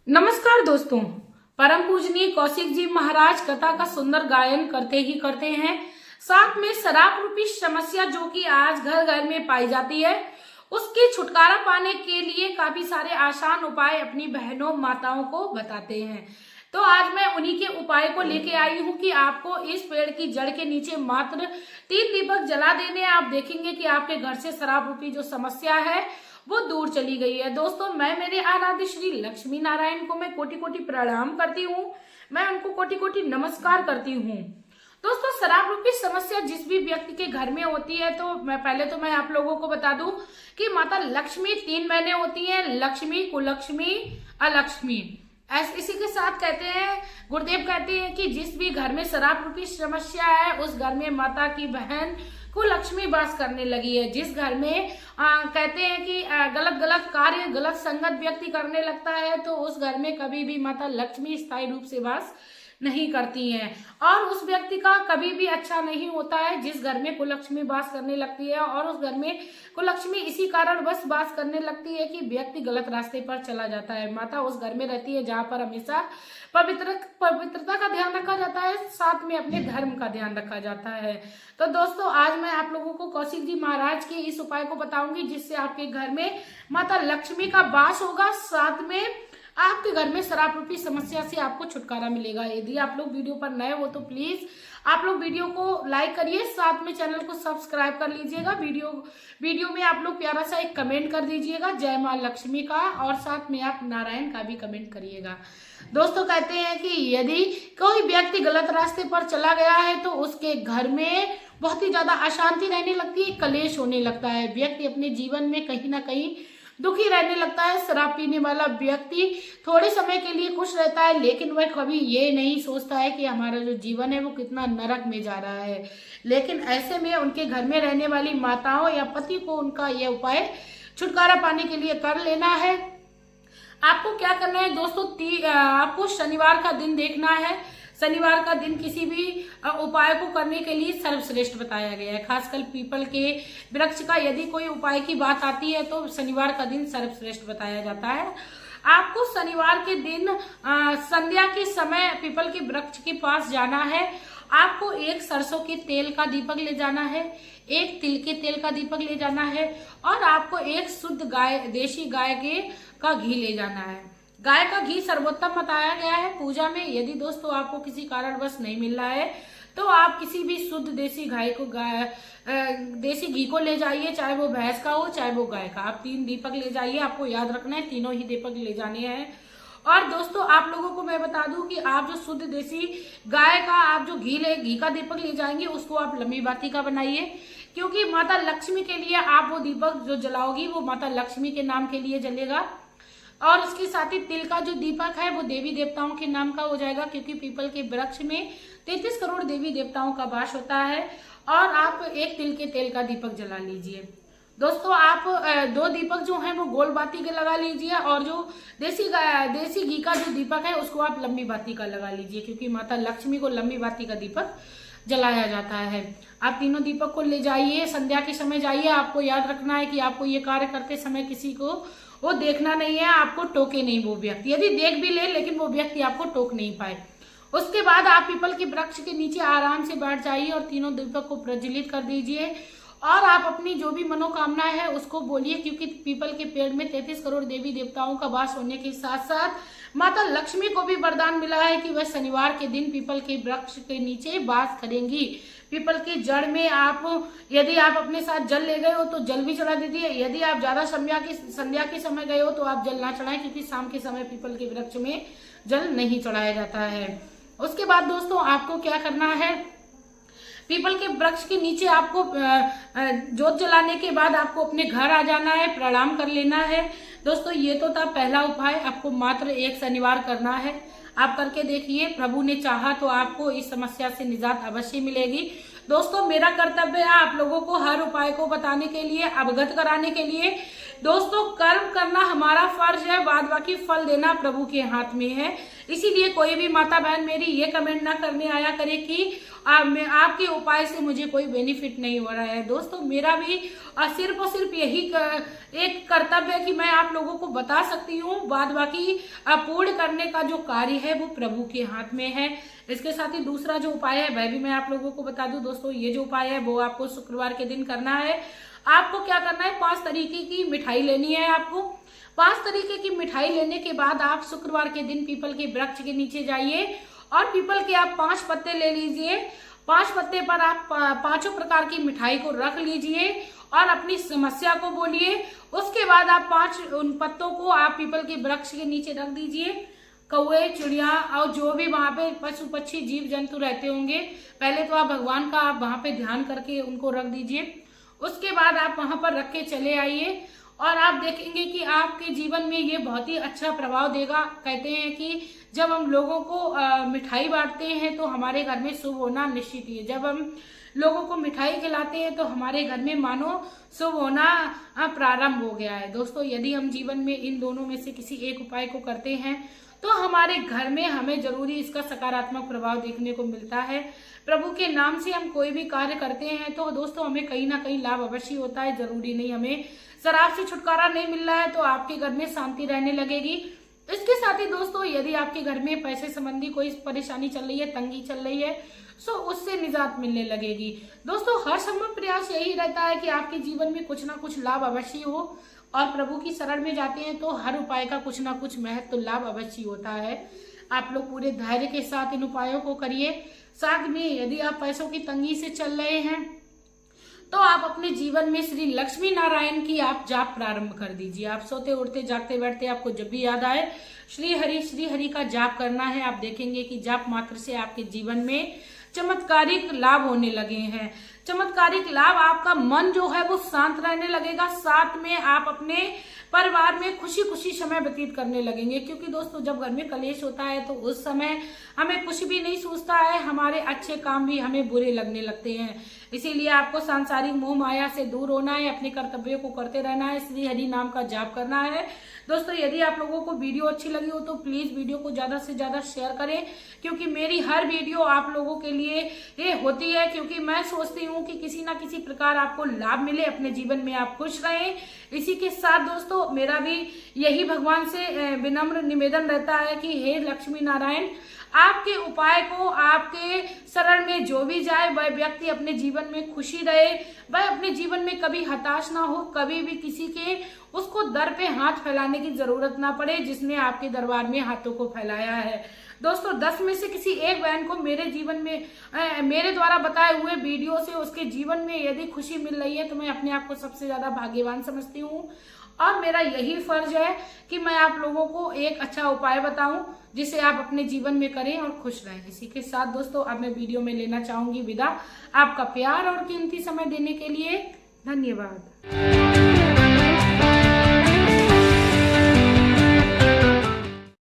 नमस्कार दोस्तों, परम पूजनीय कौशिक जी महाराज कथा का सुंदर गायन करते ही करते हैं। साथ में शराब रूपी समस्या जो कि आज घर घर में पाई जाती है, उसके छुटकारा पाने के लिए काफी सारे आसान उपाय अपनी बहनों माताओं को बताते हैं। तो आज मैं उन्हीं के उपाय को लेके आई हूँ कि आपको इस पेड़ की जड़ के नीचे मात्र 3 दीपक जला देने। आप देखेंगे कि आपके घर से शराब रूपी जो समस्या है वो दूर चली गई है। दोस्तों, मैं मेरे आराध्य श्री लक्ष्मी नारायण को मैं कोटि कोटि प्रणाम करती हूँ, मैं उनको कोटि कोटि नमस्कार करती हूँ। दोस्तों, शराब रूपी समस्या जिस भी व्यक्ति के घर में होती है, तो मैं आप लोगों को बता दूं कि माता लक्ष्मी 3 महीने होती है, लक्ष्मी, कुलक्ष्मी, अलक्ष्मी। इसी के साथ कहते हैं, गुरुदेव कहते हैं कि जिस भी घर में शराब रूपी समस्या है, उस घर में माता की बहन को लक्ष्मी वास करने लगी है। जिस घर में कहते हैं कि गलत कार्य, गलत संगत व्यक्ति करने लगता है, तो उस घर में कभी भी माता लक्ष्मी स्थायी रूप से वास नहीं करती हैं और उस व्यक्ति का कभी भी अच्छा नहीं होता है। जिस घर में कुलक्ष्मी वास करने लगती है और उस घर में कुलक्ष्मी इसी कारण बस वास करने लगती है कि व्यक्ति गलत रास्ते पर चला जाता है। माता उस घर में रहती है जहाँ पर हमेशा पवित्रता का ध्यान रखा जाता है, साथ में अपने धर्म का ध्यान रखा जाता है। तो दोस्तों, आज मैं आप लोगों को कौशिक जी महाराज के इस उपाय को बताऊंगी जिससे आपके घर में माता लक्ष्मी का वास होगा, साथ में आपके घर में शराब रूपी समस्या से आपको छुटकारा मिलेगा। यदि आप लोग वीडियो पर नए हो तो प्लीज आप लोग वीडियो को लाइक करिए, साथ में चैनल को सब्सक्राइब कर लीजिएगा। वीडियो में आप लोग प्यारा सा एक कमेंट कर दीजिएगा जय मां लक्ष्मी का, और साथ में आप नारायण का भी कमेंट करिएगा। दोस्तों, कहते हैं कि यदि कोई व्यक्ति गलत रास्ते पर चला गया है तो उसके घर में बहुत ही ज्यादा अशांति रहने लगती है, कलेश होने लगता है, व्यक्ति अपने जीवन में कहीं ना कहीं दुखी रहने लगता है। शराब पीने वाला व्यक्ति थोड़े समय के लिए खुश रहता है, लेकिन वह कभी ये नहीं सोचता है कि हमारा जो जीवन है वो कितना नरक में जा रहा है। लेकिन ऐसे में उनके घर में रहने वाली माताओं या पति को उनका यह उपाय छुटकारा पाने के लिए कर लेना है। आपको क्या करना है दोस्तों, आपको शनिवार का दिन देखना है। शनिवार का दिन किसी भी उपाय को करने के लिए सर्वश्रेष्ठ बताया गया है। खासकर पीपल के वृक्ष का यदि कोई उपाय की बात आती है तो शनिवार का दिन सर्वश्रेष्ठ बताया जाता है। आपको शनिवार के दिन संध्या के समय पीपल के वृक्ष के पास जाना है। आपको एक सरसों के तेल का दीपक ले जाना है, एक तिल के तेल का दीपक ले जाना है, और आपको एक शुद्ध देशी गाय का घी ले जाना है। गाय का घी सर्वोत्तम बताया गया है पूजा में। यदि दोस्तों आपको किसी कारणवश नहीं मिल रहा है तो आप किसी भी शुद्ध देसी देसी घी को ले जाइए, चाहे वो भैंस का हो चाहे वो गाय का। आप 3 दीपक ले जाइए, आपको याद रखना है 3 ही दीपक ले जाने हैं। और दोस्तों, आप लोगों को मैं बता दूं कि आप जो शुद्ध देसी गाय का आप जो घी का दीपक ले जाएंगे उसको आप लंबी बाती का बनाइए, क्योंकि माता लक्ष्मी के लिए आप वो दीपक जो जलाओगी वो माता लक्ष्मी के नाम के लिए जलेगा। और उसके साथ ही तिल का जो दीपक है वो देवी देवताओं के नाम का हो जाएगा, क्योंकि पीपल के वृक्ष में 33 करोड़ देवी देवताओं का वास होता है। और आप एक तिल के तेल का दीपक जला लीजिए। दोस्तों, आप 2 दीपक जो हैं वो गोल बाती के लगा लीजिए, और जो देसी घी का जो दीपक है उसको आप लंबी बाती का लगा लीजिए, क्योंकि माता लक्ष्मी को लंबी बाती का दीपक जलाया जाता है। आप तीनों दीपक को ले जाइए, संध्या के समय जाइए। आपको याद रखना है कि आपको ये कार्य करते समय किसी को वो देखना नहीं है, आपको टोके नहीं वो व्यक्ति। यदि देख भी ले लेकिन वो व्यक्ति आपको टोक नहीं पाए। उसके बाद आप पीपल के वृक्ष के नीचे आराम से बैठ जाइए और तीनों दीपक को प्रज्वलित कर दीजिए, और आप अपनी जो भी मनोकामना है उसको बोलिए, क्योंकि पीपल के पेड़ में 33 करोड़ देवी देवताओं का वास होने के साथ साथ माता लक्ष्मी को भी वरदान मिला है कि वह शनिवार के दिन पीपल के वृक्ष के नीचे वास करेंगी। पीपल की जड़ में यदि आप अपने साथ जल ले गए हो तो जल भी चढ़ा दीजिए। यदि आप ज्यादा संध्या के समय गए हो तो आप जल ना चढ़ाएं, क्योंकि शाम के समय पीपल के वृक्ष में जल नहीं चढ़ाया जाता है। उसके बाद दोस्तों, आपको क्या करना है, पीपल के वृक्ष के नीचे आपको जोत जलाने के बाद आपको अपने घर आ जाना है, प्रणाम कर लेना है। दोस्तों, ये तो था पहला उपाय। आपको मात्र एक शनिवार करना है, आप करके देखिए। प्रभु ने चाहा तो आपको इस समस्या से निजात अवश्य मिलेगी। दोस्तों, मेरा कर्तव्य है आप लोगों को हर उपाय को बताने के लिए, अवगत कराने के लिए, दोस्तों कर्म करना हमारा फर्ज है, बाद बाकी फल देना प्रभु के हाथ में है। इसीलिए कोई भी माता बहन मेरी ये कमेंट ना करने आया करे कि आपके उपाय से मुझे कोई बेनिफिट नहीं हो रहा है। दोस्तों मेरा भी सिर्फ और सिर्फ यही एक कर्तव्य है कि मैं आप लोगों को बता सकती हूँ, बाद बाकी पूर्ण करने का जो कार्य है वो प्रभु के हाथ में है। इसके साथ ही दूसरा जो उपाय है वह भी मैं आप लोगों को बता दूं। दोस्तों ये जो उपाय है वो आपको शुक्रवार के दिन करना है। आपको क्या करना है, 5 तरीके की मिठाई लेनी है। आपको 5 तरीके की मिठाई लेने के बाद आप शुक्रवार के दिन पीपल के वृक्ष के नीचे जाइए और पीपल के आप 5 पत्ते ले लीजिए। 5 पत्ते पर आप 5 प्रकार की मिठाई को रख लीजिए और अपनी समस्या को बोलिए। उसके बाद आप 5 उन पत्तों को आप पीपल के वृक्ष के नीचे रख दीजिए। कौवे, चिड़िया और जो भी वहां पे पशु पक्षी जीव जंतु रहते होंगे, पहले तो आप भगवान का आप वहां पे ध्यान करके उनको रख दीजिए। उसके बाद आप वहां पर रख के चले आइए और आप देखेंगे कि आपके जीवन में ये बहुत ही अच्छा प्रभाव देगा। कहते हैं कि जब हम लोगों को मिठाई बांटते हैं तो हमारे घर में शुभ होना निश्चित ही है। जब हम लोगों को मिठाई खिलाते हैं तो हमारे घर में मानो शुभ होना प्रारंभ हो गया है। दोस्तों यदि हम जीवन में इन दोनों में से किसी एक उपाय को करते हैं तो हमारे घर में हमें जरूरी इसका सकारात्मक प्रभाव देखने को मिलता है। प्रभु के नाम से हम कोई भी कार्य करते हैं तो दोस्तों हमें कहीं ना कहीं लाभ अवश्य होता है। जरूरी नहीं हमें शराब से छुटकारा नहीं मिल रहा है तो आपके घर में शांति रहने लगेगी। इसके साथ ही दोस्तों यदि आपके घर में पैसे संबंधी कोई परेशानी चल रही है, तंगी चल रही है, सो उससे निजात मिलने लगेगी। दोस्तों हर संभव प्रयास यही रहता है कि आपके जीवन में कुछ ना कुछ लाभ अवश्य हो और प्रभु की शरण में जाते हैं तो हर उपाय का कुछ ना कुछ महत्व तो लाभ अवश्य होता है। आप लोग पूरे धैर्य के साथ इन उपायों को करिए। साथ में यदि आप पैसों की तंगी से चल रहे हैं तो आप अपने जीवन में श्री लक्ष्मी नारायण की आप जाप प्रारंभ कर दीजिए। आप सोते उठते जागते बैठते आपको जब भी याद आए श्री हरि का जाप करना है। आप देखेंगे कि जाप मात्र से आपके जीवन में चमत्कारिक लाभ होने लगे हैं। चमत्कारिक लाभ, आपका मन जो है वो शांत रहने लगेगा। साथ में आप अपने परिवार में खुशी खुशी समय व्यतीत करने लगेंगे। क्योंकि दोस्तों जब घर में कलेश होता है तो उस समय हमें कुछ भी नहीं सूझता है, हमारे अच्छे काम भी हमें बुरे लगने लगते हैं। इसीलिए आपको सांसारिक मोह माया से दूर होना है, अपने कर्तव्यों को करते रहना है, श्री हरि नाम का जाप करना है। दोस्तों यदि आप लोगों को वीडियो अच्छी लगी हो तो प्लीज वीडियो को ज्यादा से ज्यादा शेयर करें, क्योंकि मेरी हर वीडियो आप लोगों के लिए ये होती है, क्योंकि मैं सोचती हूँ कि किसी ना किसी प्रकार आपको लाभ मिले, अपने जीवन में आप खुश रहें। इसी के साथ दोस्तों मेरा भी यही भगवान से विनम्र निवेदन रहता है कि हे लक्ष्मी नारायण, आपके उपाय को आपके शरण में जो भी जाए वह व्यक्ति अपने जीवन में खुशी रहे, वह अपने जीवन में कभी हताश ना हो, कभी भी किसी के उसको दर पे हाथ फैलाने की जरूरत ना पड़े जिसने आपके दरबार में हाथों को फैलाया है। दोस्तों 10 में से किसी एक बहन को मेरे जीवन में मेरे द्वारा बताए हुए वीडियो से उसके जीवन में यदि खुशी मिल रही है तो मैं अपने आप को सबसे ज्यादा भाग्यवान समझती हूँ और मेरा यही फर्ज है कि मैं आप लोगों को एक अच्छा उपाय बताऊं जिसे आप अपने जीवन में करें और खुश रहें। इसी के साथ दोस्तों अब मैं वीडियो में लेना चाहूंगी विदा। आपका प्यार और कीमती समय देने के लिए धन्यवाद।